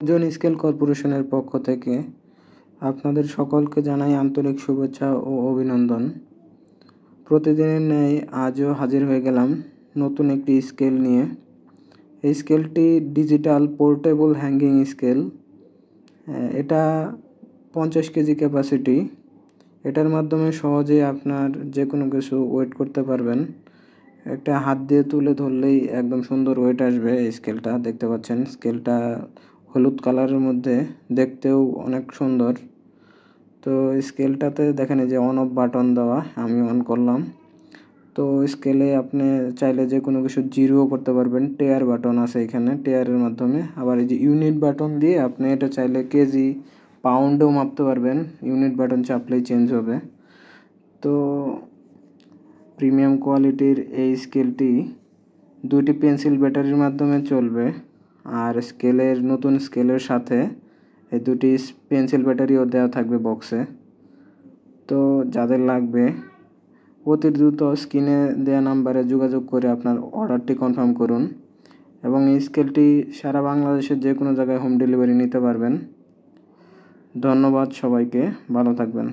জন scale কর্পোরেশনের পক্ষ থেকে আপনাদের সকলকে জানাই আন্তরিক শুভেচ্ছা ও অভিনন্দন। প্রতিদিনের ন্যায় আজও হাজির হয়ে গেলাম নতুন একটি স্কেল নিয়ে। এই স্কেলটি ডিজিটাল পোর্টেবল হ্যাঙ্গিং স্কেল। এটা 50 কেজি ক্যাপাসিটি। এটার মাধ্যমে সহজেই আপনার যে কোনো কিছু ওয়েট করতে পারবেন। একটা হাত দিয়ে তুলে ধরলেই একদম সুন্দর ওয়েট আসবে। এই স্কেলটা দেখতে পাচ্ছেন, স্কেলটা হলুদ কালারের মধ্যে, দেখতেও অনেক সুন্দর। তো স্কেলটাতে দেখেন এই যে অন অফ বাটন দেওয়া, আমি অন করলাম। তো স্কেলে আপনি চাইলে যে কোনো কিছু জিরোও করতে পারবেন। টেয়ার বাটন আছে এখানে, টেয়ারের মাধ্যমে। আবার এই যে ইউনিট বাটন দিয়ে আপনি এটা চাইলে কেজি পাউন্ডেও মাপতে পারবেন। ইউনিট বাটন চাপলেই চেঞ্জ হবে। তো প্রিমিয়াম কোয়ালিটির এই স্কেলটি 2টি পেন্সিল ব্যাটারির মাধ্যমে চলবে। আর নতুন স্কেলের সাথে এই 2টি পেন্সিল ব্যাটারিও দেওয়া থাকবে বক্সে। তো যাদের লাগবে অতি দ্রুত স্ক্রিনে দেওয়া নাম্বারে যোগাযোগ করে আপনার অর্ডারটি কনফার্ম করুন। এবং এই স্কেলটি সারা বাংলাদেশের যে কোনো জায়গায় হোম ডেলিভারি নিতে পারবেন। ধন্যবাদ সবাইকে, ভালো থাকবেন।